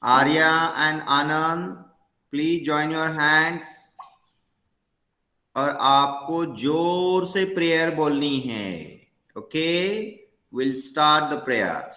Arya and Anand, please join your hands. और आपको जोर से प्रेयर बोलनी है. Okay, will start the prayer.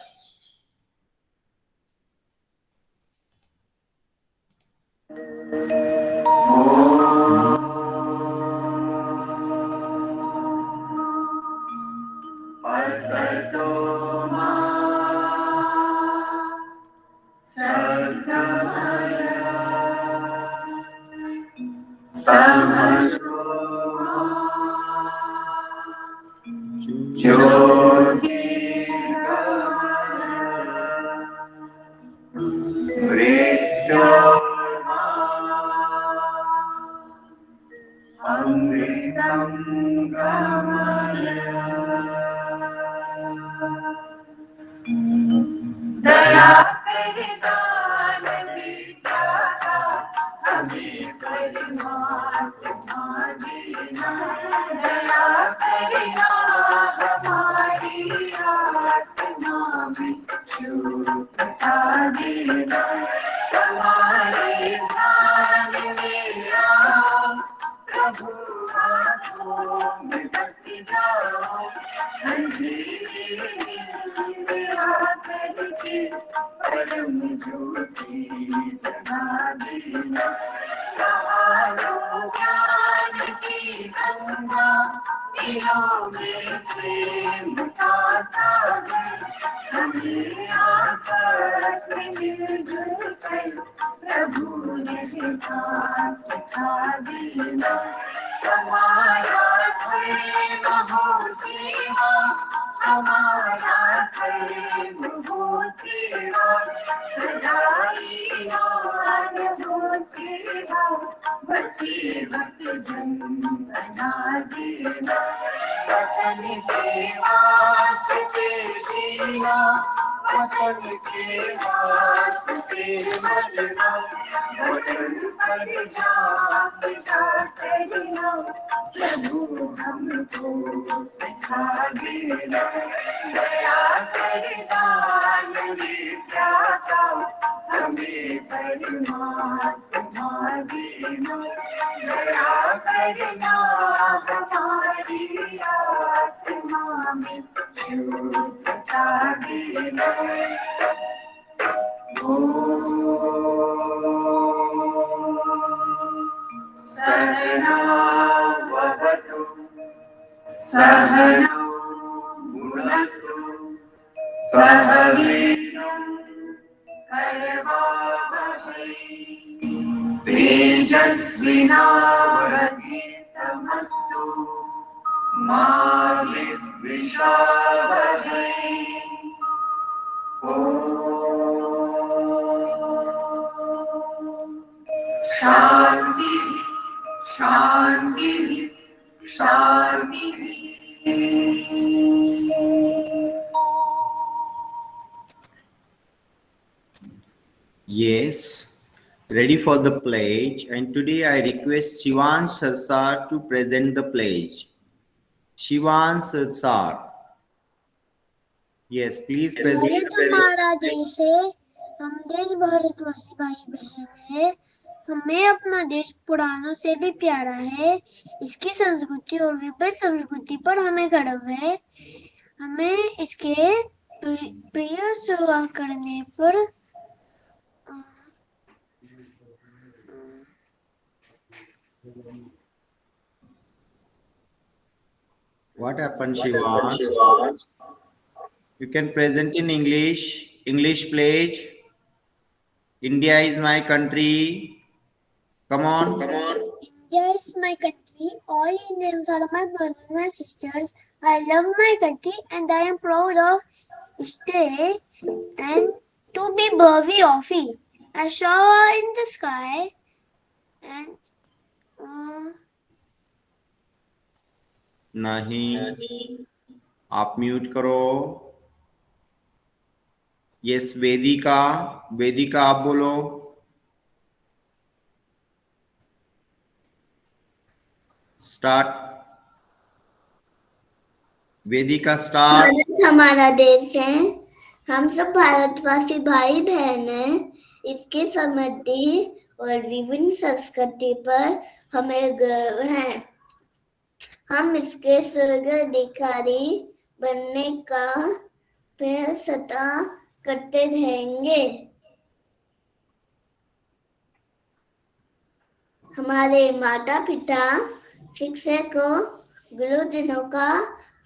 Yes, ready for the pledge. And today I request Shivan Sarsar to present the pledge. Shivan Sarsar. Yes, please present. Bharat हमारा देश है, हम देश भारतवासी भाई बहन है। हमें अपना देश पुरानों से भी प्यारा है। इसकी संस्कृति और विविध संस्कृति पर हमें गर्व है। हमें इसके प्रिय सेवा करने पर What happened, Shivan? You can present in English. English pledge. India is my country. Come on. India is my country. All Indians are my brothers and sisters. I love my country and I am proud of stay and to be worthy of it. I saw in the sky and नहीं, आप mute करो. Yes, वेदिका. वेदिका आप बोलो. Start. वेदिका start. Bharat हमारा देश है, हम सब भारतवासी भाई बहन हैं। इसकी समृद्धि और विभिन्न संस्कृति पर हमें गर्व है। हम इसके स्वर्गाधिकारी बनने का प्रयास करते रहेंगे। हमारे माता पिता, शिक्षकों, गुरुजनों का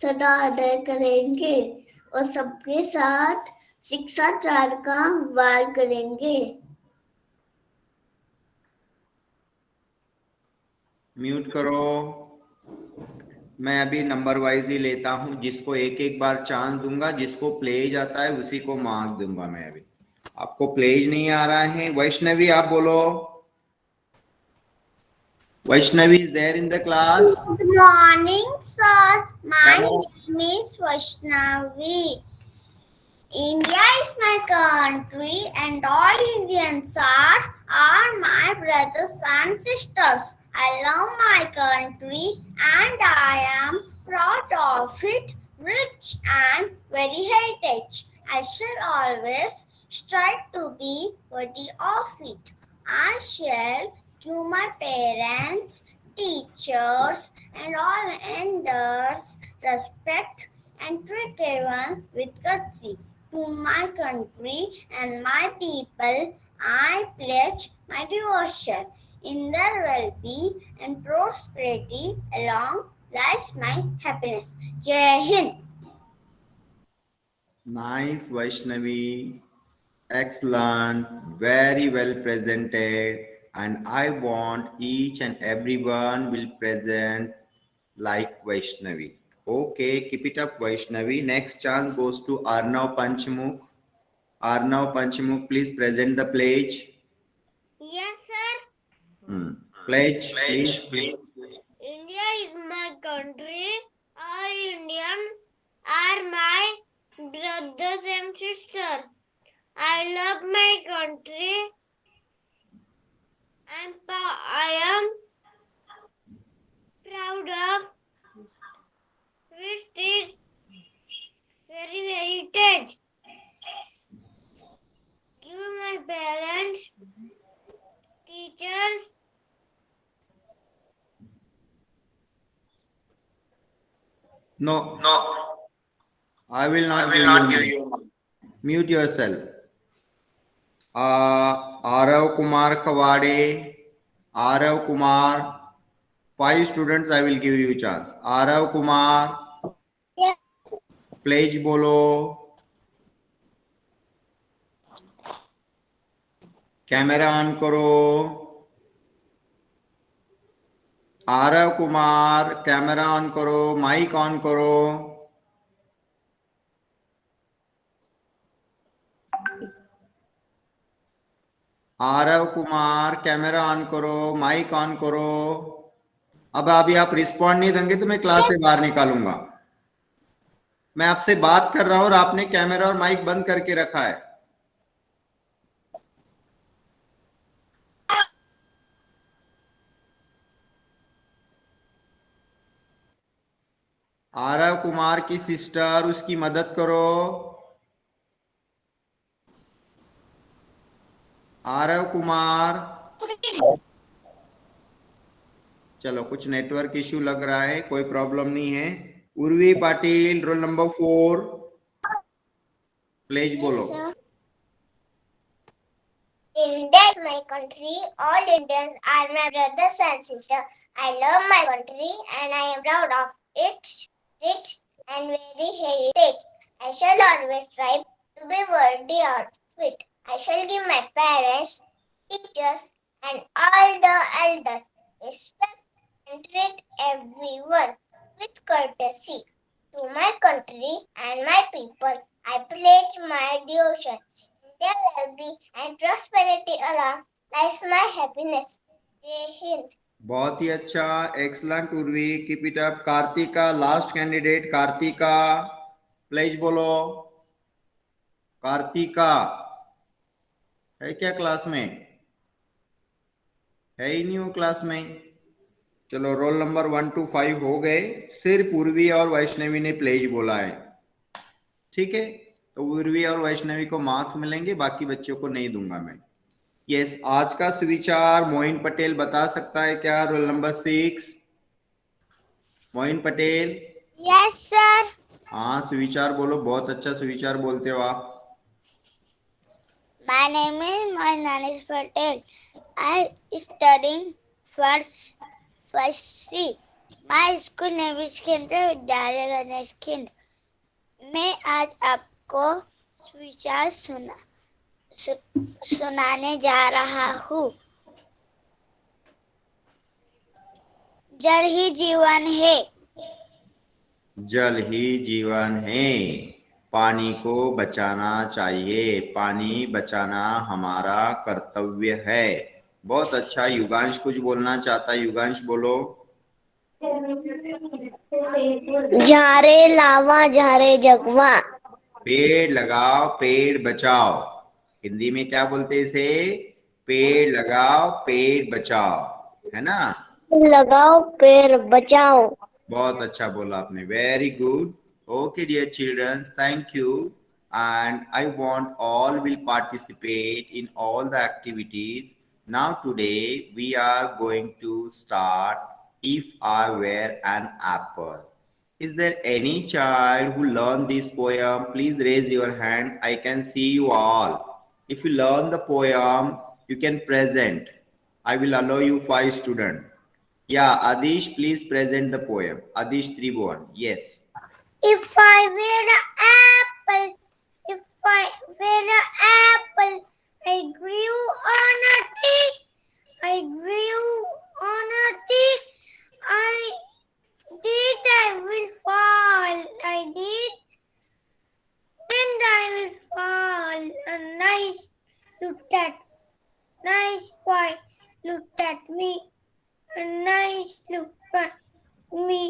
सदा आदर करेंगे और सबके साथ शिक्षाचार का वार करेंगे। म्यूट करो। मैं अभी नंबर वाइज ही लेता हूं, जिसको एक एक बार चांस दूंगा, जिसको प्लेज आता है उसी को मार्क्स दूंगा। मैं अभी आपको प्लेज नहीं आ रहा है। वैष्णवी आप बोलो। Vaishnavi is there in the class? Good morning, sir. My Hello. name is Vaishnavi. India is my country and all Indians are my brothers and sisters. I love my country and I am proud of it, rich and very heritage. I shall always strive to be worthy of it. I shall give my parents, teachers and all elders respect and treat everyone with courtesy. To my country and my people, I pledge my devotion. In their well-being and prosperity along lies my happiness. Jai Hind. Nice, Vaishnavi. Excellent. Very well presented. And I want each and everyone will present like Vaishnavi. Okay, keep it up, Vaishnavi. Next chance goes to Arnav Panchmukh. Arnav Panchmukh, please present the pledge. Yes, sir. Pledge, please. India is my country. All Indians are my brothers and sisters. I love my country. I am proud of which is very heritage. Give my parents, teachers, No, I will not give you. Mute yourself. Arav Kumar Kawade, Arav Kumar. 5 students I will give you chance. Arav Kumar, Yes. pledge bolo. Camera on करो। Aarav Kumar camera on करो, mic on करो। Aarav Kumar camera on करो, mic on करो। अब अभी आप respond नहीं देंगे तो मैं क्लास से बाहर निकालूंगा। मैं आपसे बात कर रहा हूं और आपने कैमरा और माइक बंद करके रखा है। आरव कुमार की सिस्टर, उसकी मदद करो। आरव कुमार, चलो कुछ नेटवर्क इश्यू लग रहा है, कोई प्रॉब्लम नहीं है। Urvi Patil, roll number 4, please बोलो। India is my country. All Indians are my brothers and sisters. I love my country and I am proud of its rich and very heritage. I shall always strive to be worthy of it. I shall give my parents, teachers, and all the elders respect and treat everyone with courtesy. To my country and my people, I pledge my devotion. Their well-being and prosperity along lies my happiness. Jai Hind. बहुत ही अच्छा, excellent Urvi, keep it up. Kartika, last candidate Kartika, please बोलो। कार्तिका है क्या class में? है ही नहीं वो क्लास में। चलो रोल नंबर 1 to 5 हो गए, सिर्फ उर्वी और वैष्णवी ने प्लेज बोला है। ठीक है, तो उर्वी और वैष्णवी को मार्क्स मिलेंगे, बाकी बच्चों को नहीं दूंगा मैं। यस, आज का सुविचार मोइन पटेल बता सकता है क्या? Roll number 6 Moin Patel. Yes sir. हाँ, सुविचार बोलो, बहुत अच्छा सुविचार बोलते हो आप। My name is Manish Patel. I studying first C. My school name is केंद्रीय विद्यालय गणेश केंद्र। मैं आज आपको सुविचार सुनाने जा रहा हूँ। जल ही जीवन है। जल ही जीवन है, पानी को बचाना चाहिए, पानी बचाना हमारा कर्तव्य है। बहुत अच्छा। युगांश कुछ बोलना चाहता है, युगांश बोलो। झारे लावा झारे जगवा। पेड़ लगाओ पेड़ बचाओ। हिंदी में क्या बोलते हैं इसे? पेड़ लगाओ पेड़ बचाओ, है ना? लगाओ पेड़ बचाओ। बहुत अच्छा बोला आपने, very good. Okay dear children, thank you. And I want all will participate in all the activities. Now today we are going to start If I Were an Apple. Is there any child who learned this poem? Please raise your hand. I can see you all. If you learn the poem, you can present. I will allow you 5 students. Yeah, Adish, please present the poem. Adish Tribhuvan. Yes. If I were an apple, if I were an apple, I grew on a tree. I grew on a tree. I will fall. I did, and I will fall. A nice boy looked at me. A nice look at me.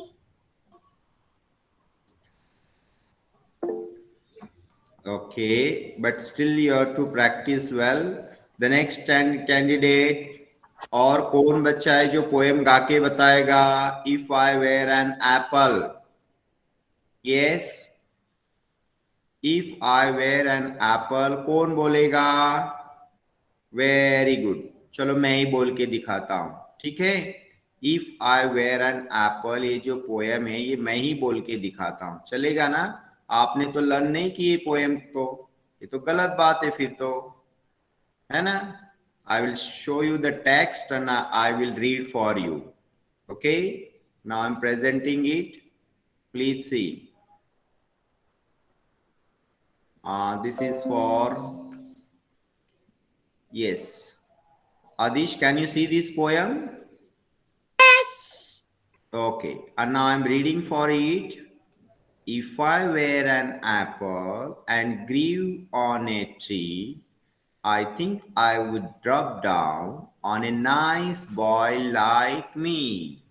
Okay, but still you have to practice well. The next candidate, और कौन बच्चा है जो poem गा के बताएगा? If I were an apple. Yes. If I were an apple, कौन बोलेगा? Very good. चलो मैं ही बोल के दिखाता हूं, ठीक है? If I were an apple, ये जो पोएम है ये मैं ही बोल के दिखाता हूं, चलेगा ना? आपने तो लर्न नहीं किए पोएम को, ये तो गलत बात है फिर तो, है ना? I will show you the text and I will read for you. Okay, now I'm presenting it. Please see. This is for, yes. Adish, can you see this poem? Yes. Okay, and now I'm reading for it. If I were an apple and grew on a tree, I think I would drop down on a nice boy like me.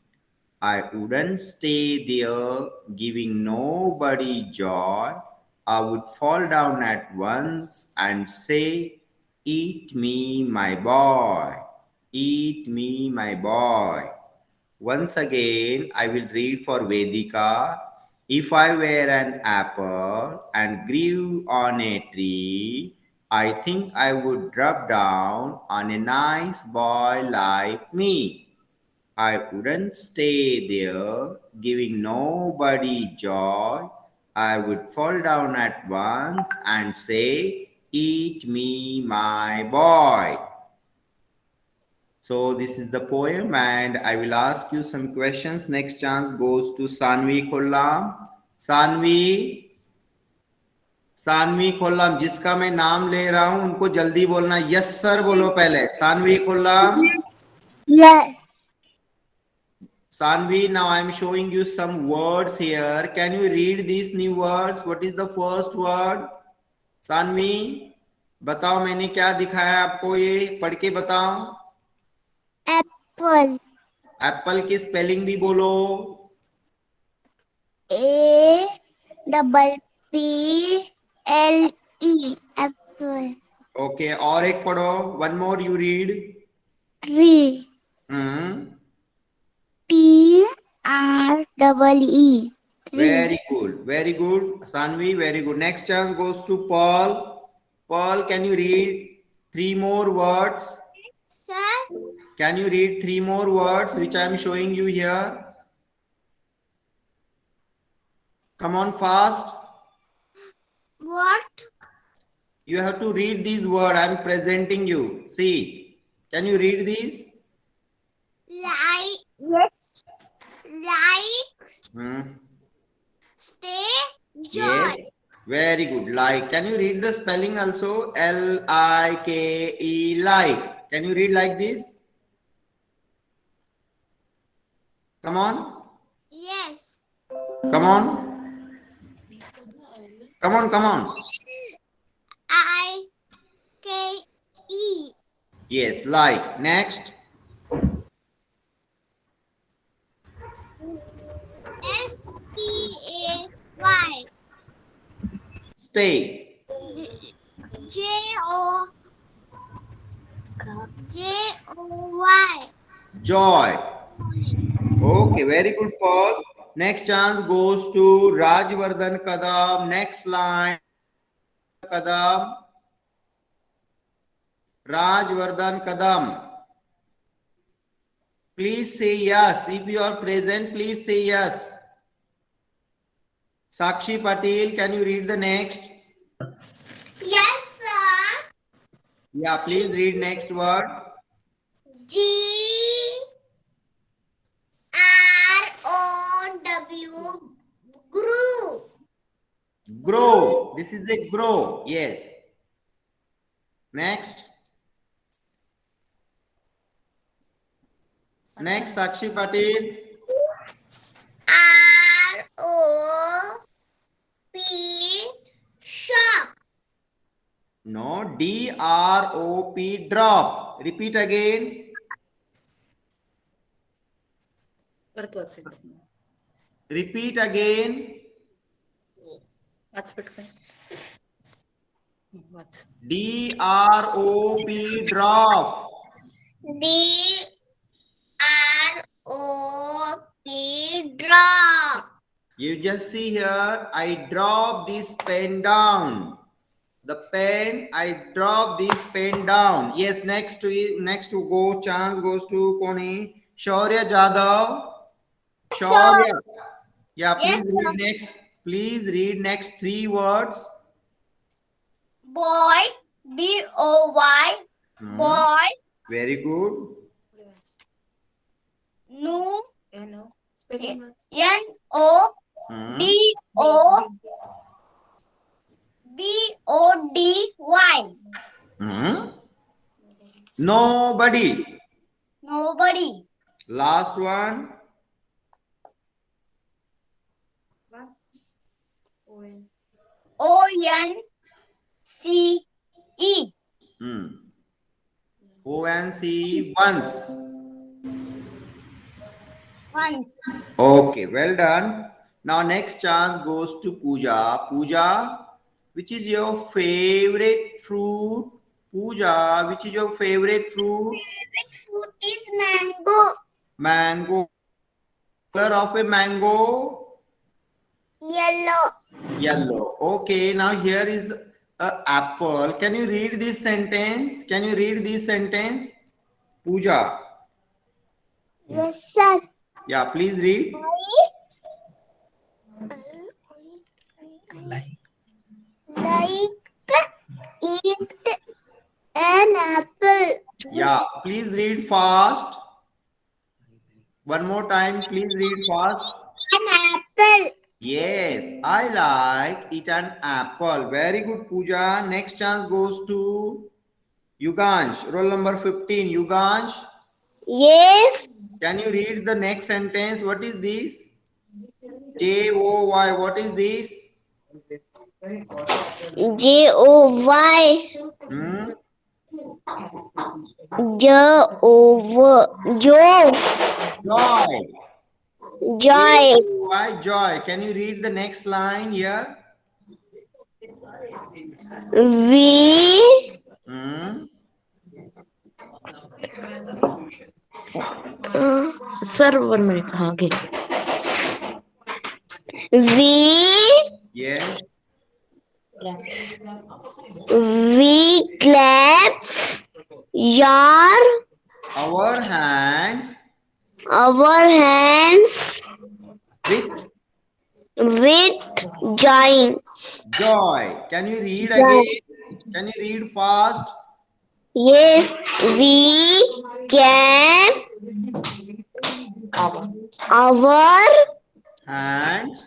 I wouldn't stay there giving nobody joy. I would fall down at once and say, eat me, my boy. Eat me, my boy. Once again, I will read for Vedika. If I were an apple and grew on a tree, I think I would drop down on a nice boy like me. I wouldn't stay there giving nobody joy. I would fall down at once and say, eat me, my boy. So this is the poem and I will ask you some questions. Next chance goes to Sanvi Kollam. Saanvi खोल्लाम, जिसका मैं नाम ले रहा हूं उनको जल्दी बोलना yes sir बोलो पहले। Saanvi खोल्लाम। Yes. Sanvi, now I am showing you some words here. Can you read these new words? What is the first word? Sanvi, बताओ मैंने क्या दिखाया आपको, ये पढ़ के बताओ। Apple. एप्पल की स्पेलिंग भी बोलो। APPLE. Apple. ओके, और एक पढ़ो। One more you read. Tree. TREE. Very good. Very good. Sanvi, very good. Next chance goes to Paul. Paul, can you read 3 more words? Sir, Can you read 3 more words which I am showing you here? Come on, fast. what? You have to read these words I am presenting you. See, can you read these? Like, like, stay, joy. Yes. Very good. Like. Can you read the spelling also? Like. Like. Can you read like this? Come on. Yes. Come on. Come on. Come on. Like. Yes. Like. Next. Stay. Stay. Joy. Joy. Okay. Very good, Paul. Next chance goes to Rajvardhan Kadam. Next line. Kadam. Rajvardhan Kadam. Please say yes. If you are present, please say yes. Sakshi Patel, can you read the next? Yes, sir. Yeah, please read next word. GROW. Grew. Grow. This is a grow. Yes. Next. Next, Sakshi Patel. ROP. Shop. No, DROP. Drop. Repeat again. Repeat again. DROP. Drop. DROP. Drop. You just see here, I drop this pen down. The pen, I drop this pen down. Yes, next to go, chance goes to Koni. Shaurya Jadhav. Shaurya. Yeah, please Yes, read next. Please read next 3 words. Boy. BOY. Boy. Very good. No. NO. BODY. Nobody. Nobody. Last one. ONCE. ONC once. Once. Okay, well done. Now next chance goes to Pooja. Pooja, which is your favorite fruit? Pooja, which is your favorite fruit? Favorite fruit is mango. Mango. Color of a mango? Yellow. Yellow. Okay, now here is a apple. Can you read this sentence? Can you read this sentence? Pooja. Yes, sir. Yeah, please read. Like eat an apple. Yeah, please read fast. One more time, please read fast. An apple. Yes, I like eat an apple. Very good, Pooja. Next chance goes to Yugansh, roll number 15. Yugansh, Yes. can you read the next sentence? What is this? JOY, what is this? JOY. Joy. Joy. Why joy? Can you read the next line here? V. Sir, 1 minute. Okay. We Yes. we clap your Our hands our hands with with joy. joy. Can you read again? Can you read fast? Yes, we clap our Hands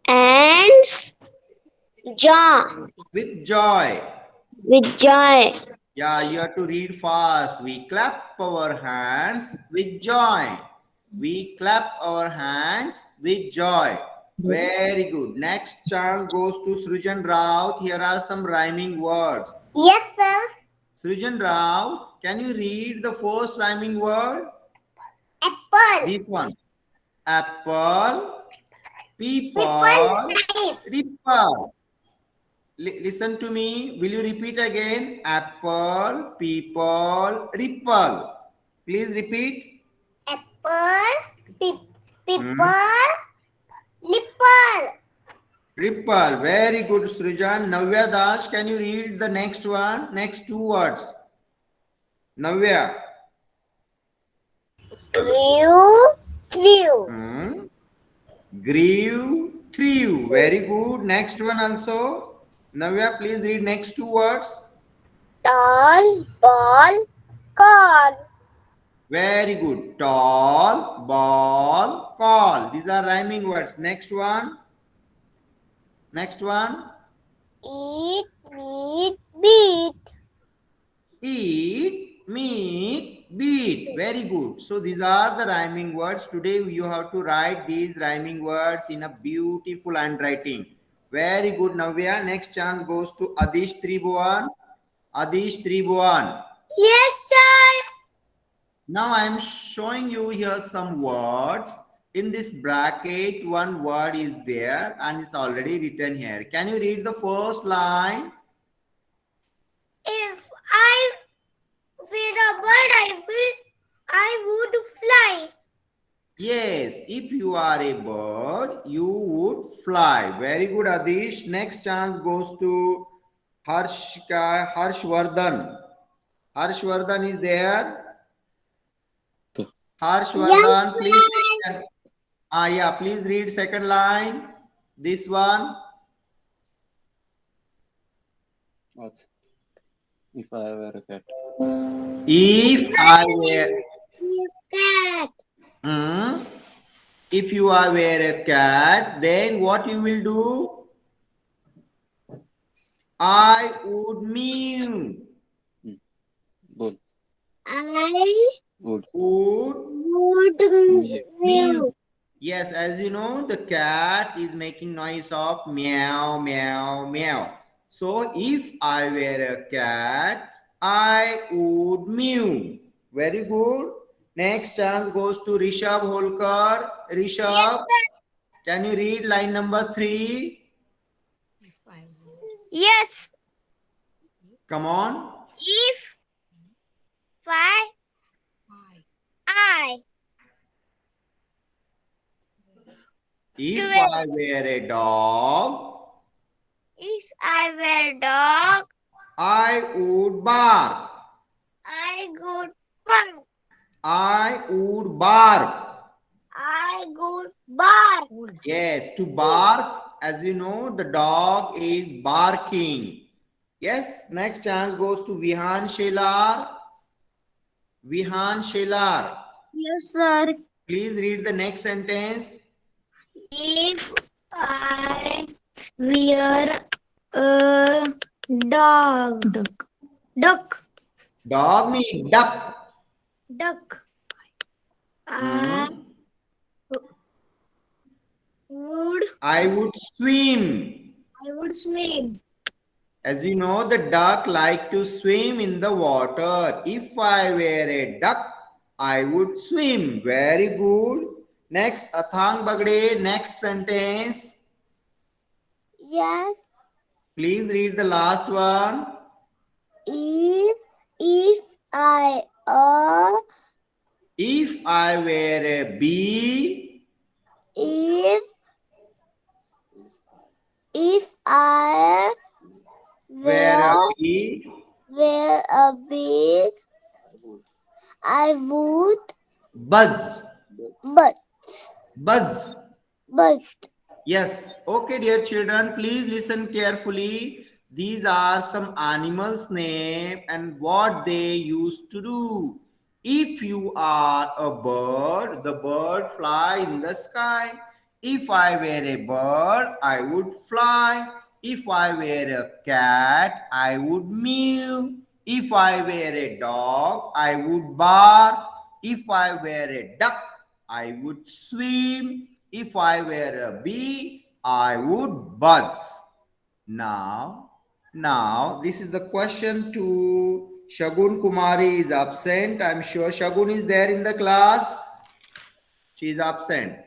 hands joy with joy. with joy. Yeah, you have to read fast. We clap our hands with joy. We clap our hands with joy. Very good. Next chance goes to Srujan Rao. Here are some rhyming words. Yes, sir. Srujan Rao, can you read the first rhyming word? Apple. This one. Apple, people, Apple. ripple. Listen to me. Will you repeat again? Apple, people, ripple. Please repeat. Apple. Hmm. People. Nipple. Ripple. Very good, Srijan. Navya Das, can you read the next one? Next two words. Navya. Crew. Hmm. Grew, threw. Very good. Next one also. Navya, please read next two words. Tall ball call. Very good. Tall, ball, call. These are rhyming words. Next one. Next one. Eat meat beat. Eat, meet, beat. Very good. So these are the rhyming words. Today you have to write these rhyming words in a beautiful handwriting. Very good, Navya. Next chance goes to Adish Tribhuvan. Adish Tribhuvan. Yes, sir. Now I am showing you here some words. In this bracket, one word is there and it's already written here. Can you read the first line? If I were a bird, I would fly. Yes, if you are a bird, you would fly. Very good, Adish. Next chance goes to Harshvardhan. Harshvardhan is there. Harshvardhan, please. Yeah, please read second line. This one. What? If I were a cat. If I were, Cat. if you are were a cat, then what you will do? I would mew. Bull. I Would. Would would mew. Yes, as you know, the cat is making noise of meow, meow, meow. So if I were a cat, I would mew. Very good. Next chance goes to Rishabh Holkar. Rishabh, can you read line number 3? Yes. Come on. If I If I were a dog, if I were a dog, I would bark. I would bark. I would bark. I would bark. Yes, to bark, as you know, the dog is barking. Yes, next chance goes to Vihan Shelar. Vihan Shelar. Yes, sir. Please read the next sentence. If I were a dog, duck, Dog means duck. duck, Hmm. I I would swim. would swim. As you know, the duck like to swim in the water. If I were a duck, I would swim. Very good. Next, Athang Bagde, next sentence. Yes. Please read the last one. If If I were a bee, if If I were a bee, were a bee, I would buzz. but Buzz. but Yes. Okay, dear children, please listen carefully. These are some animals' name and what they used to do. If you are a bird, the bird fly in the sky. If I were a bird, I would fly. If I were a cat, I would mew. If I were a dog, I would bark. If I were a duck, I would swim. If I were a bee, I would buzz. Now, this is the question to Shagun Kumari is absent. I'm sure Shagun is there in the class. She is absent.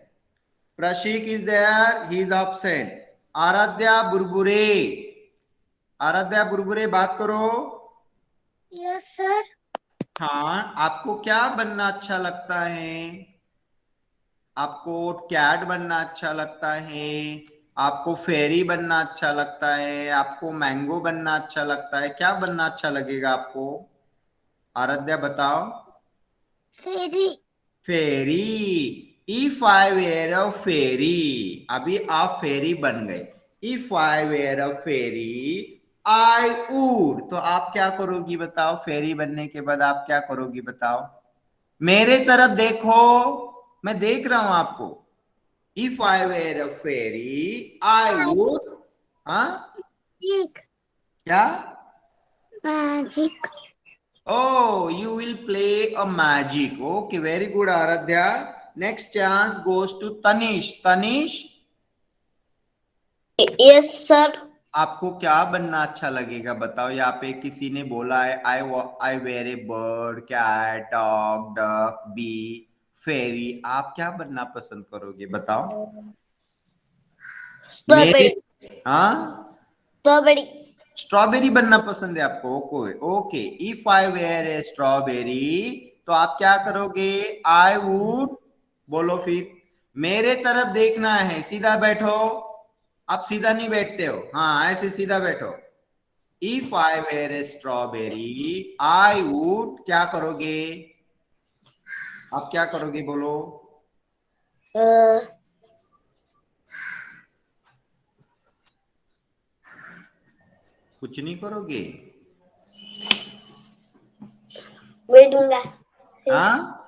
Prashik is there. He is absent. Aradhya Burbure. Aradhya Burbure बात करो. yes sir. हाँ, आपको क्या बनना अच्छा लगता है? आपको कैट बनना अच्छा लगता है, आपको फेरी बनना अच्छा लगता है, आपको मैंगो बनना अच्छा लगता है, क्या बनना अच्छा लगेगा आपको? आराध्या बताओ. फेरी. फेरी. इफ आई वेयर अ फेरी, अभी आप फेरी बन गए. If I were a fairy I would, तो आप क्या करोगी बताओ? फेरी बनने के बाद आप क्या करोगी बताओ? मेरे तरफ देखो, मैं देख रहा हूं आपको. If I were a fairy, I would. हाँ, क्या? Magic. Oh, you will play a magic. Okay, very good, Aradhya. Next chance goes to Tanish. Tanish, yes sir. आपको क्या बनना अच्छा लगेगा बताओ? यहाँ पे किसी ने बोला है I were a bird, cat, dog, duck, bee, fairy. आप क्या बनना पसंद करोगे बताओ? मेरे Strawberry. हाँ, Strawberry. स्ट्रॉबेरी बनना पसंद है आपको. Okay okay. If I were a strawberry, तो आप क्या करोगे? I would. बोलो फिर. मेरे तरफ देखना है, सीधा बैठो. आप सीधा नहीं बैठते हो. हाँ, ऐसे सीधा बैठो. If I were a strawberry I would, क्या करोगे? आप क्या करोगे बोलो? कुछ नहीं करोगे? बैठूंगा. हाँ,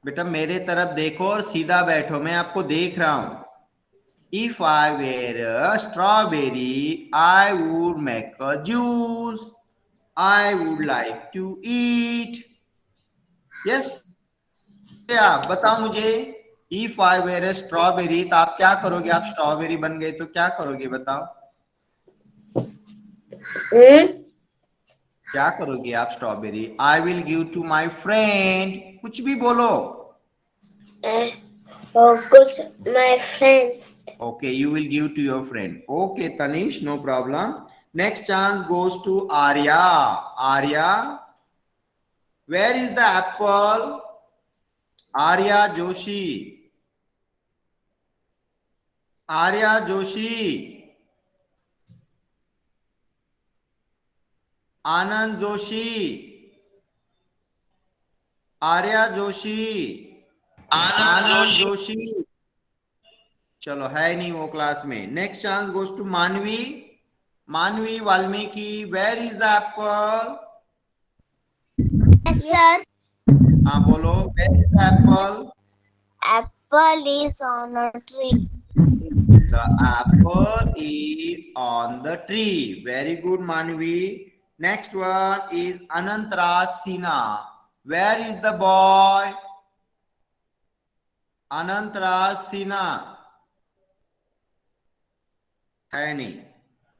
बेटा मेरे तरफ देखो और सीधा बैठो, मैं आपको देख रहा हूं. If I were a strawberry, I would make a juice. I would like to eat. Yes? आप बताओ मुझे. If I were a strawberry, तो आप क्या करोगे? आप स्ट्रॉबेरी बन गए तो क्या करोगे बताओ? क्या करोगे आप strawberry? I will give to my friend. कुछ भी बोलो. कुछ my friend. Okay, you will give to your friend. Okay, Tanish, no problem. Next chance goes to Arya. Arya, where is the apple? Arya Joshi. Arya Joshi. Anand Joshi. Arya Joshi. Anand Joshi. चलो, है नहीं वो class में. Next chance goes to Manvi. Manvi Valmiki, where is the apple? Yes, sir. हाँ बोलो, where is the apple? Apple is on a tree. The apple is on the tree. Very good, Manvi. Next one is Anantraj Sinha. Where is the boy? Anantraj Sinha. है नहीं.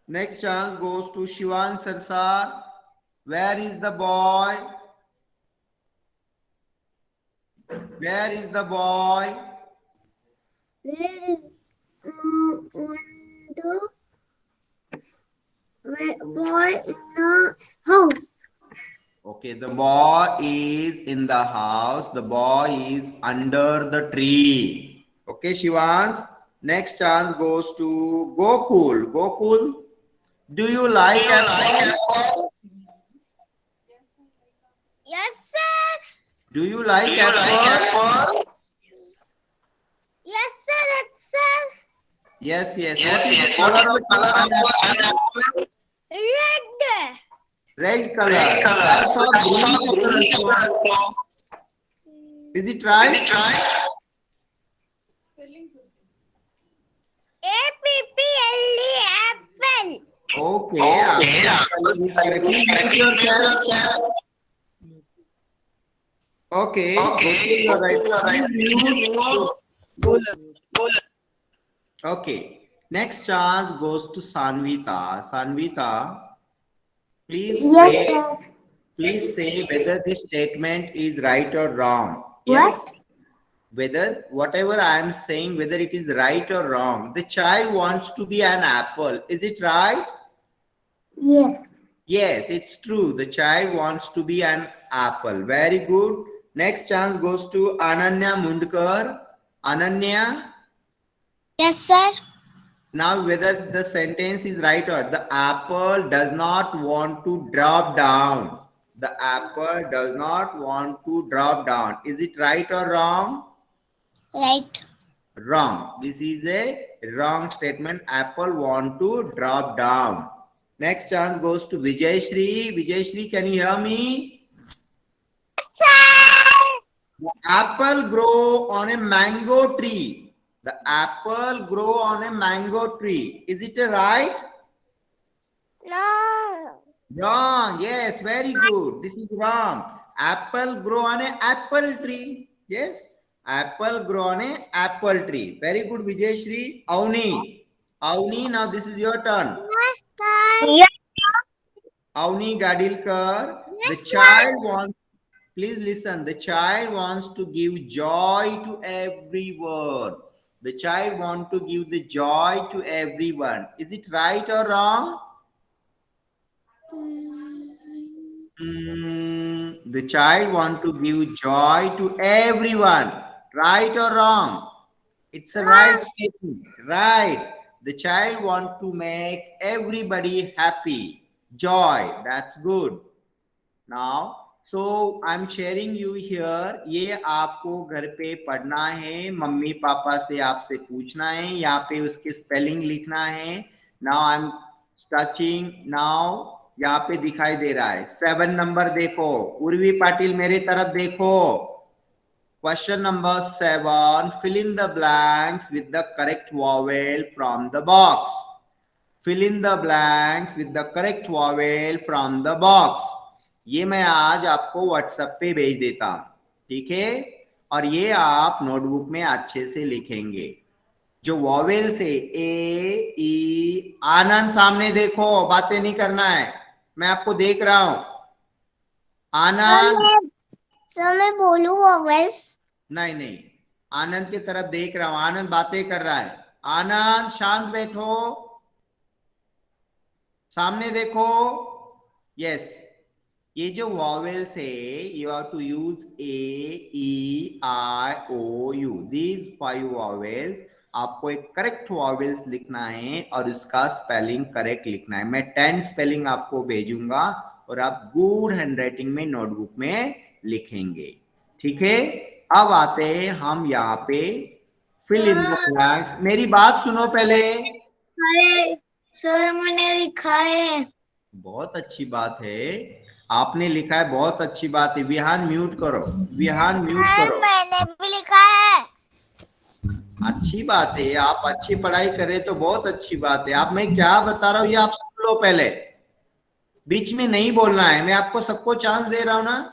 Next chance goes to Shivan Sarsar. Where is the boy? Where is the boy? Where is boy in the house? Okay, the boy is in the house. The boy is under the tree. Okay, Shivansh. Next chance goes to Gokul. Gokul, do you like apple? Yes, sir. Do you like apple? Yes, sir. Yes, sir. Yes, yes. What is the color of the pineapple? Red. Red color. I saw green color also. Is it right? APPLE apple. Okay. Apple is correct. Please mute yourself. Okay. Gokul, you are right. Please mute. Okay. Next chance goes to Sanvita. Sanvita, please Yes, say, sir. please say whether this statement is right or wrong. What? Yes. Whether whatever I am saying, whether it is right or wrong. The child wants to be an apple. Is it right? Yes. Yes, it's true. The child wants to be an apple. Very good. Next chance goes to Ananya Mundkar. Ananya, Yes, sir. now whether the sentence is right or the apple does not want to drop down. The apple does not want to drop down. Is it right or wrong? Right. Wrong. This is a wrong statement. Apple want to drop down. Next chance goes to Vijay Shri. Vijay Shri, can you hear me? The apple grow on a mango tree. The apple grow on a mango tree. Is it right? No. Wrong. Yes, very good. This is wrong. Apple grow on a apple tree. Yes. Apple grow on a apple tree. Very good, Vijay Shri. Avni. Avni, now this is your turn. Yes, sir. Avni Gadilkar. The Yes, child wants, please listen. The child wants to give joy to everyone. The child wants to give the joy to everyone. Is it right or wrong? The child want to give joy to everyone. Right or wrong? It's a right statement. Right. The child want to make everybody happy. Joy. That's good. Now, so I'm sharing you here. ये आपको घर पे पढ़ना है, mummy papa से आपसे पूछना है, यहाँ पे उसके स्पेलिंग लिखना है. Now I'm touching. Now यहाँ पे दिखाई दे रहा है 7 नंबर. देखो उर्वी पाटिल मेरे तरफ देखो. Question number 7. Fill in the blanks with the correct vowel from the box. Fill in the blanks with the correct vowel from the box. ये मैं आज आपको व्हाट्सएप पे भेज देता हूं. ठीक है. और ये आप नोटबुक में अच्छे से लिखेंगे. जो वॉवेल से ए ई. आनंद सामने देखो, बातें नहीं करना है. मैं आपको देख रहा हूं. आनंद. सर मैं बोलूं वॉवेल्स? नहीं नहीं, आनंद की तरफ देख रहा हूं. आनंद बातें कर रहा है. आनंद शांत बैठो, सामने देखो. यस. ये जो वॉवेल्स है, you have to use a e i o u. These 5 vowels आपको एक करेक्ट वॉवेल्स लिखना है और उसका स्पेलिंग करेक्ट लिखना है. मैं 10 स्पेलिंग आपको भेजूंगा और आप गुड हैंडराइटिंग में नोटबुक में लिखेंगे. ठीक है. अब आते हैं हम यहाँ पे फिल इन द ब्लैंक्स. मेरी बात सुनो पहले. सर मैंने लिखा है. बहुत अच्छी बात है, आपने लिखा है. बहुत अच्छी बात है. विहान म्यूट करो. विहान म्यूट करो. मैंने भी लिखा है. अच्छी बात है. आप अच्छी पढ़ाई करें तो बहुत अच्छी बात है. आप मैं क्या बता रहा हूँ ये आप सुन लो पहले. बीच में नहीं बोलना है. मैं आपको सबको चांस दे रहा हूं ना.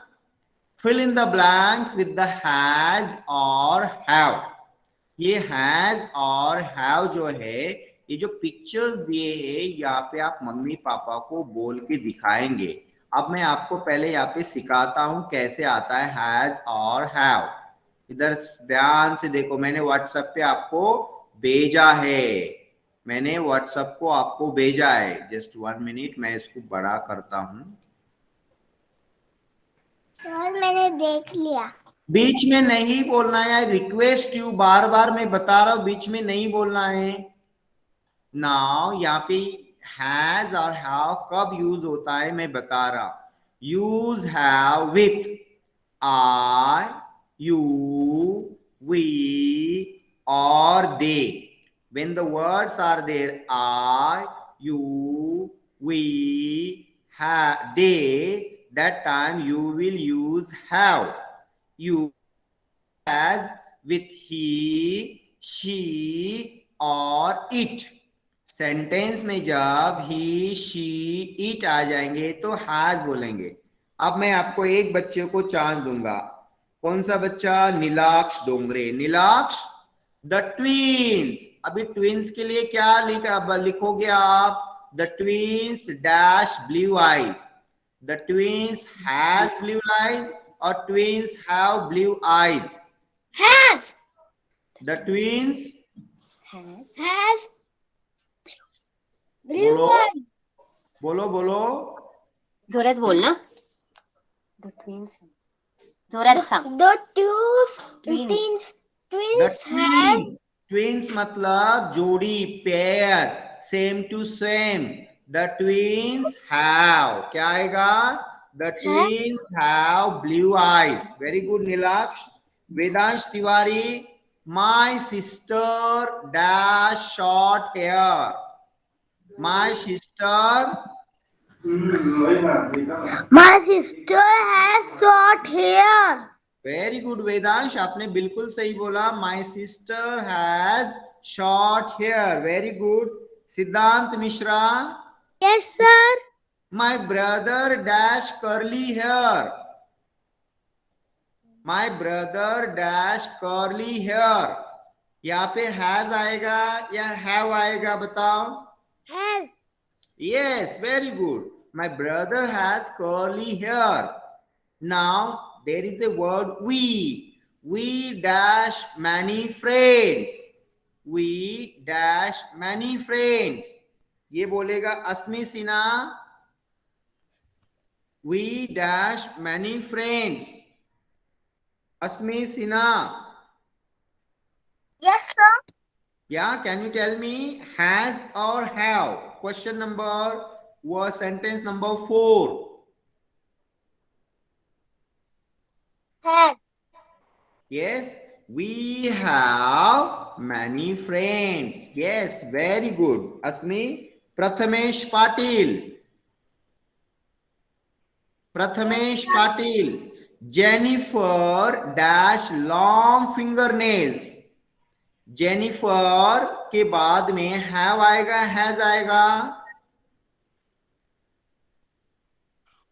Fill in the blanks with the has और हैव. ये हैज और हैव जो है, ये जो पिक्चर्स दिए हैं यहाँ पे आप मम्मी पापा को बोल के दिखाएंगे. अब मैं आपको पहले यहाँ पे सिखाता हूं कैसे आता है हैज और हैव. इधर ध्यान से देखो. मैंने व्हाट्सएप पे आपको भेजा है. मैंने व्हाट्सएप को आपको भेजा है. जस्ट 1 मिनट, मैं इसको बड़ा करता हूं. सर मैंने देख लिया. बीच में नहीं बोलना है, रिक्वेस्ट यू, बार बार मैं बता रहा हूं, बीच में नहीं बोलना है। नाउ यहाँ पे हैज और हैव कब यूज होता है मैं बता रहा हूं। Use have with I, you, we और they. When the words are there, I, you, we, they, that time you will use have. You as with he, she और it. सेंटेंस में जब ही, शी, इट आ जाएंगे तो has बोलेंगे। अब मैं आपको एक बच्चे को चांस दूंगा। कौन सा बच्चा? नीलाक्ष डोंगरे। Nilaksh, the twins. अभी ट्विंस के लिए क्या लिखोगे आप? The twins dash blue eyes. The twins has blue eyes और twins have blue eyes. Has. The twins Has. बोलो Blue eyes. बोलो बोलो। जोरात बोल ना। The twins. जोरात सांग. The two Twins. twins have. Twins मतलब जोड़ी, pair, same to same. The twins have, क्या आएगा? The twins have blue eyes. Very good Nilaksh. Vedansh Tiwari, my sister dash short hair. My sister, My sister has short hair. Very good Vedansh, आपने बिल्कुल सही बोला। My sister has short hair. Very good. Siddhant Mishra, Yes, sir. My brother dash curly hair. My brother dash curly hair. यहाँ पे has आएगा या have आएगा बताओ? Has. Yes, very good. My brother has curly hair. Now there is a word we. We dash many friends. We dash many friends. ये बोलेगा Asmi Sinha. We dash many friends. Asmi Sinha. Yes, sir. Yeah, can you tell me has or have? Question number was sentence number 4. Had. Yes, we have many friends. Yes, very good. Asmi, Prathamesh Patil. Prathamesh Patil. Jennifer dash long fingernails. Jennifer के बाद में have आएगा, has आएगा?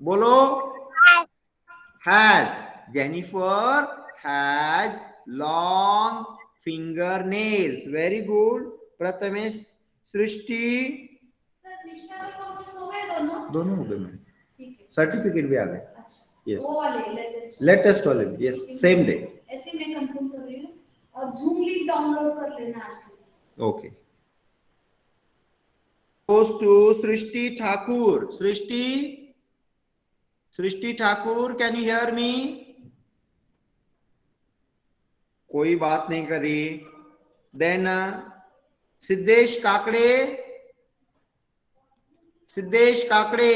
बोलो। Has. Jennifer has long fingernails. Very good. Prathamesh. Srishti, दोनों हो गए ma'am, certificate भी आ गए। यस, वो वाले लेटेस्ट वाले। Yes, same day. ऐसे मैं कंफर्म कर रही हूँ और जूम लिंक डाउनलोड कर लेना आज के। Okay. Goes to Srishti Thakur. Srishti Thakur, can you hear me? कोई बात नहीं करी। देन सिद्धेश काकड़े। सिद्धेश काकड़े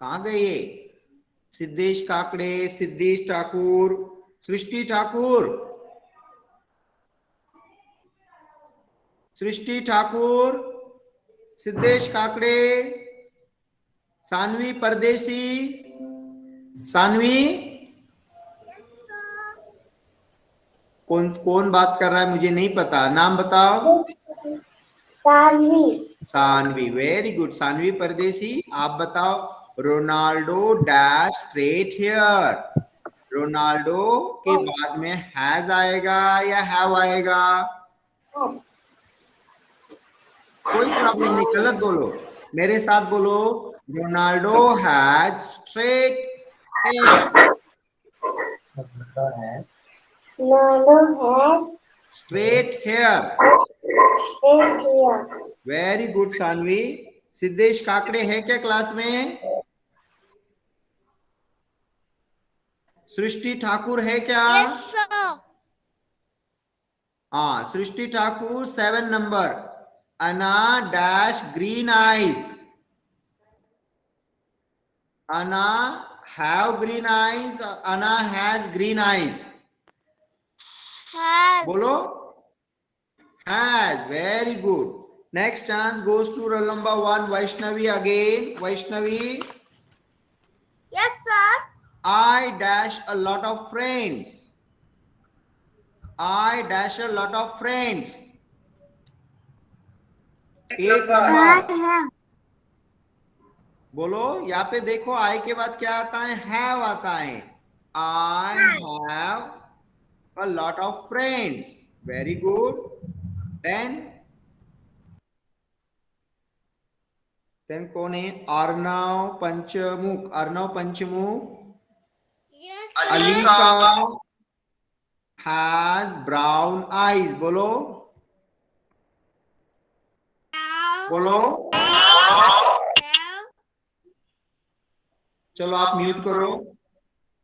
कहाँ गए? सिद्धेश काकड़े, सिद्धेश ठाकुर, सृष्टि ठाकुर, सृष्टि ठाकुर, सिद्धेश काकड़े, सानवी परदेसी। सानवी, कौन बात कर रहा है मुझे नहीं पता, नाम बताओ। सानवी। Sanvi, very good. सानवी परदेसी, आप बताओ। Ronaldo dash straight hair. Ronaldo के बाद में हैज आएगा या हैव आएगा? कोई प्रॉब्लम नहीं, गलत बोलो, मेरे साथ बोलो। Ronaldo has straight hair. Nano has straight hair. straight hair. Very good Sanvi. Siddhesh Kakade है क्या क्लास में? सृष्टि ठाकुर है क्या? sir. हाँ, सृष्टि ठाकुर 7 नंबर. अना डैश ग्रीन आईज. अना हैव ग्रीन आईज. अना हैज ग्रीन आईज. Has. बोलो. Has. Very good. Next chance goes to roll number 1, Vaishnavi again. Vaishnavi. Yes, sir. I dash a lot of friends. I dash a lot of friends. 8 number. have. बोलो. यहाँ पे देखो I के बाद क्या आता है? Have आता है. I have a lot of friends. Very good. Then कौन है? Arnav पंचमुख. Arnav पंचमुख. Yes, Alika has brown eyes. बोलो. बोलो. चलो आप म्यूट करो.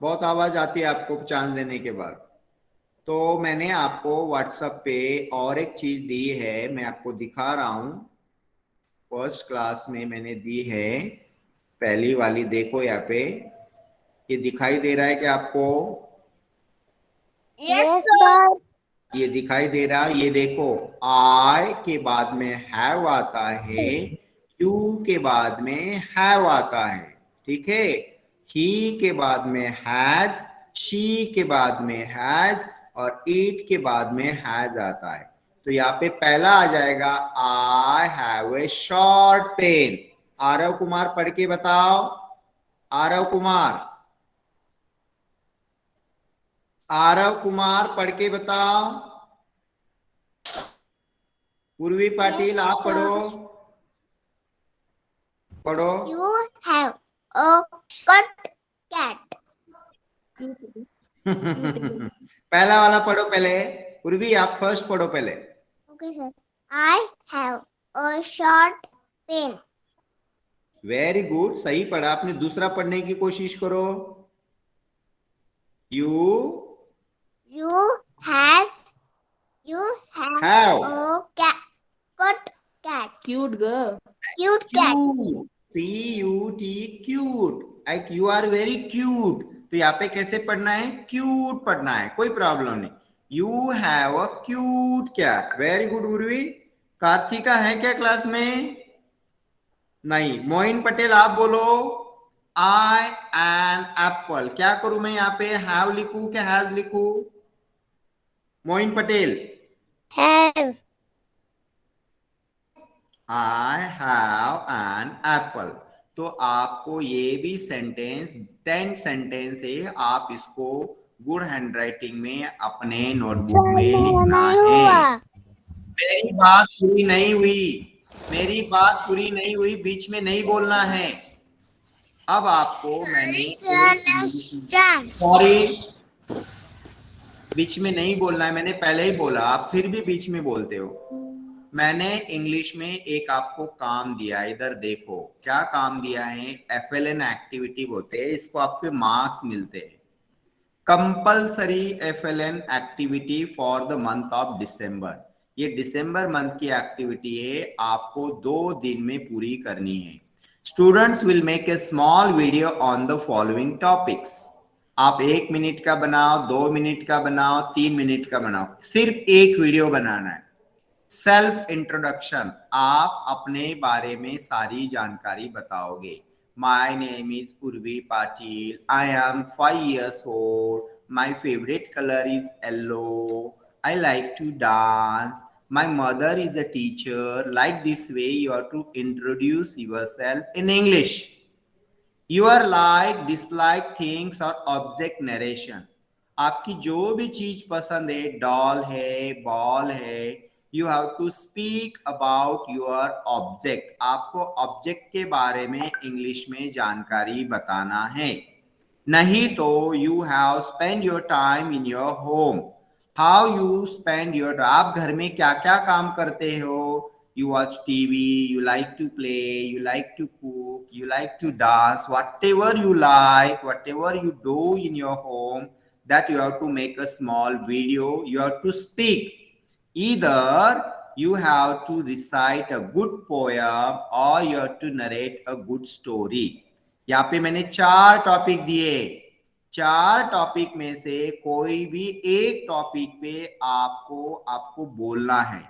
बहुत आवाज आती है आपको चांस देने के बाद. तो मैंने आपको व्हाट्सएप पे और एक चीज दी है, मैं आपको दिखा रहा हूं. फर्स्ट क्लास में मैंने दी है पहली वाली. देखो यहाँ पे ये दिखाई दे रहा है क्या आपको? Yes, sir. ये दिखाई दे रहा है. ये देखो I के बाद में हैव आता है, यू के बाद में हैव आता है. ठीक है. ही के बाद में हैज, शी के बाद में हैज और इट के बाद में हैज आता है. तो यहाँ पे पहला आ जाएगा I have a short pen. Aarav Kumar पढ़ के बताओ. आरव कुमार. आरव कुमार पढ़ के बताओ. पूर्वी पाटिल आप पढ़ो. पढ़ो. You have a cut cat. पहला वाला पढ़ो पहले. पूर्वी आप फर्स्ट पढ़ो पहले. Okay, sir. I have a short pen. Very good. सही पढ़ा आपने. दूसरा पढ़ने की कोशिश करो. You have have a cut cat. Cute girl. Cute cat. cute. C-U-T cute. Like you are very cute. तो यहाँ पे कैसे पढ़ना है? क्यूट पढ़ना है. कोई प्रॉब्लम नहीं. You have a cute cat. Very good Urvi. Kartika है क्या क्लास में? नहीं. मोइन पटेल आप बोलो. I an apple. क्या करूं मैं यहाँ पे? have लिखूं क्या has लिखूं? Moin Patel. Have. I have an apple. तो आपको ये भी सेंटेंस 10 सेंटेंस है. आप इसको गुड हैंडराइटिंग में अपने नोटबुक में लिखना है. मेरी बात पूरी नहीं हुई. मेरी बात पूरी नहीं हुई. बीच में नहीं बोलना है. अब आपको मैंने सॉरी बीच में नहीं बोलना है. मैंने पहले ही बोला. आप फिर भी बीच में बोलते हो. मैंने इंग्लिश में एक आपको काम दिया. इधर देखो क्या काम दिया है. FLN एक्टिविटी बोलते हैं इसको. आपके मार्क्स मिलते हैं. Compulsory FLN activity for the month of December. ये दिसंबर मंथ की एक्टिविटी है. आपको 2 दिन में पूरी करनी है. Students will make a small video on the following topics. आप 1 मिनट का बनाओ, 2 मिनट का बनाओ, 3 मिनट का बनाओ. सिर्फ एक वीडियो बनाना है. Self introduction. आप अपने बारे में सारी जानकारी बताओगे. My name is Urvi Patil. I am 5 years old. My favorite color is yellow. I like to dance. My mother is a teacher. Like this way, you have to introduce yourself in English. Your like, dislike things or object narration. आपकी जो भी चीज पसंद है, doll है, ball है, you have to speak about your object. आपको object के बारे में इंग्लिश में जानकारी बताना है. नहीं तो you have spent your time in your home. How you spend your. आप घर में क्या क्या काम करते हो you watch TV, you like to play, you like to cook, you like to dance, whatever you like, whatever you do in your home, that you have to make a small video, you have to speak. Either you have to recite a good poem or you have to narrate a good story. यहाँ पे मैंने 4 topic दिए, 4 topic में से कोई भी एक topic पे आपको बोलना है।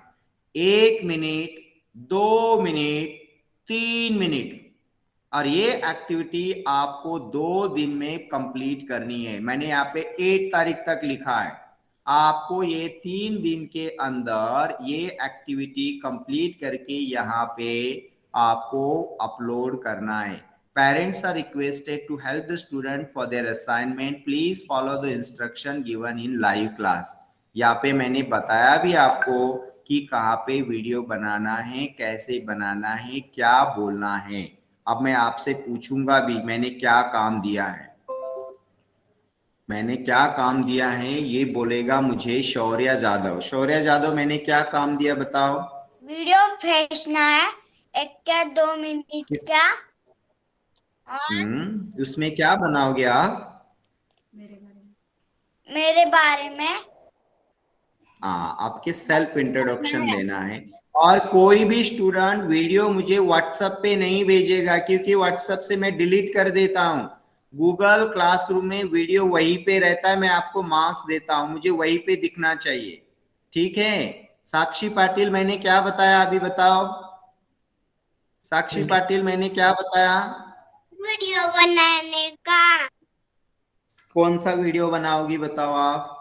1 मिनट, 2 मिनट, 3 मिनट, और ये एक्टिविटी आपको 2 दिन में कंप्लीट करनी है। मैंने यहाँ पे 8 तारीख तक लिखा है, आपको ये 3 दिन के अंदर ये एक्टिविटी कंप्लीट करके यहाँ पे आपको अपलोड करना है। Parents are requested to help the student for their assignment. Please follow the instruction given in live class. यहाँ पे मैंने बताया भी आपको कि कहाँ पे वीडियो बनाना है, कैसे बनाना है, क्या बोलना है। अब मैं आपसे पूछूंगा भी मैंने क्या काम दिया है, मैंने क्या काम दिया है, ये बोलेगा मुझे शौर्या जादव। शौर्या जादव, मैंने क्या काम दिया बताओ? वीडियो भेजना है 1 या 2 मिनट का। उसमें क्या बनाओगे आप? मेरे बारे में आपके सेल्फ इंट्रोडक्शन देना है। और कोई भी स्टूडेंट वीडियो मुझे व्हाट्सएप पे नहीं भेजेगा, क्योंकि व्हाट्सएप से मैं डिलीट कर देता हूँ। गूगल क्लासरूम में वीडियो वहीं पे रहता है, मैं आपको मार्क्स देता हूँ, मुझे वहीं पे दिखना चाहिए, ठीक है? साक्षी पाटिल, मैंने क्या बताया अभी बताओ? साक्षी पाटिल, मैंने क्या बताया? वीडियो बनाने का। कौन सा वीडियो बनाओगी बताओ आप?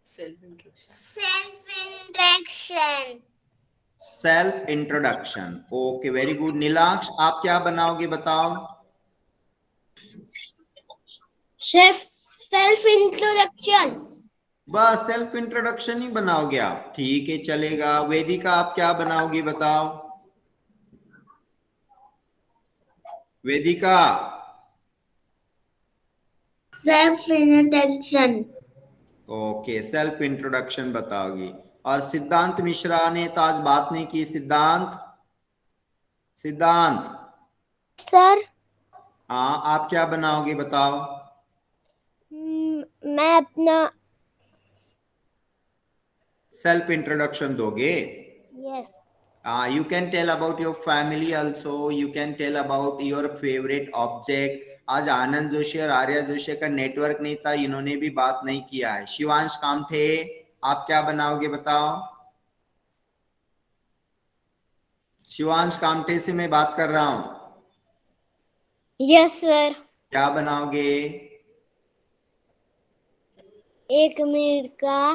Self introduction. Okay, very good. Nilaksh, आप क्या बनाओगे बताओ? Self introduction. बस सेल्फ इंट्रोडक्शन ही बनाओगे आप, ठीक है, चलेगा। वेदिका, आप क्या बनाओगी बताओ? Vedika, self introduction. Okay, self introduction बताओगी। और सिद्धांत मिश्रा ने तो आज बात नहीं की। सिद्धांत सर, हाँ, आप क्या बनाओगे बताओ? मैं अपना सेल्फ इंट्रोडक्शन दोगे? Yes. You can tell about your family also. You can tell about your favorite object. आज आनंद जोशी और आर्या जोशी का नेटवर्क नहीं था, इन्होंने भी बात नहीं किया है। शिवांश कामठे, आप क्या बनाओगे बताओ? शिवांश कामठे से मैं बात कर रहा हूँ। Yes sir. क्या बनाओगे? 1 मिनट का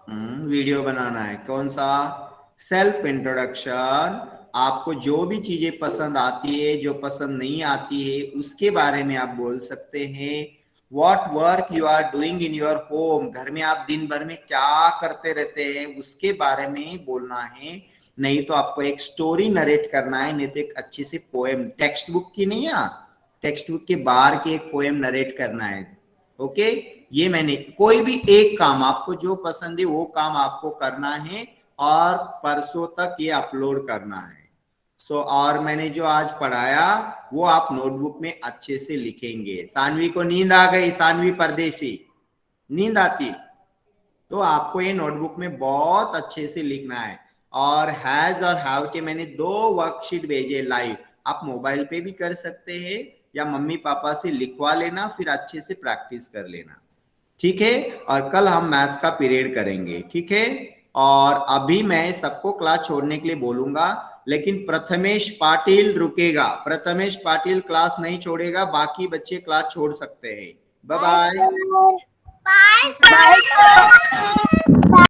वीडियो बनाना है। कौन सा? Self introduction. आपको जो भी चीजें पसंद आती है, जो पसंद नहीं आती है, उसके बारे में आप बोल सकते हैं। What work you are doing in your home, घर में आप दिन भर में क्या करते रहते हैं, उसके बारे में बोलना है। नहीं तो आपको एक स्टोरी नरेट करना है, नहीं तो एक अच्छी सी पोएम, टेक्स्ट बुक की नहीं है, टेक्स्ट बुक के बाहर की एक पोएम नरेट करना है। ओके, ये मैंने कोई भी एक काम, आपको जो पसंद है वो काम आपको करना है और परसों तक ये अपलोड करना है। और मैंने जो आज पढ़ाया वो आप नोटबुक में अच्छे से लिखेंगे। सानवी को नींद आ गई, सानवी परदेसी, नींद आती, तो आपको ये नोटबुक में बहुत अच्छे से लिखना है। और हैज और हैव के मैंने 2 वर्कशीट भेजे लाइव, आप मोबाइल पे भी कर सकते हैं या मम्मी पापा से लिखवा लेना, फिर अच्छे से प्रैक्टिस कर लेना, ठीक है? और कल हम मैथ्स का पीरियड करेंगे, ठीक है? और अभी मैं सबको क्लास छोड़ने के लिए बोलूंगा, लेकिन प्रथमेश पाटिल रुकेगा। प्रथमेश पाटिल क्लास नहीं छोड़ेगा, बाकी बच्चे क्लास छोड़ सकते हैं। Bye bye. Bye sir.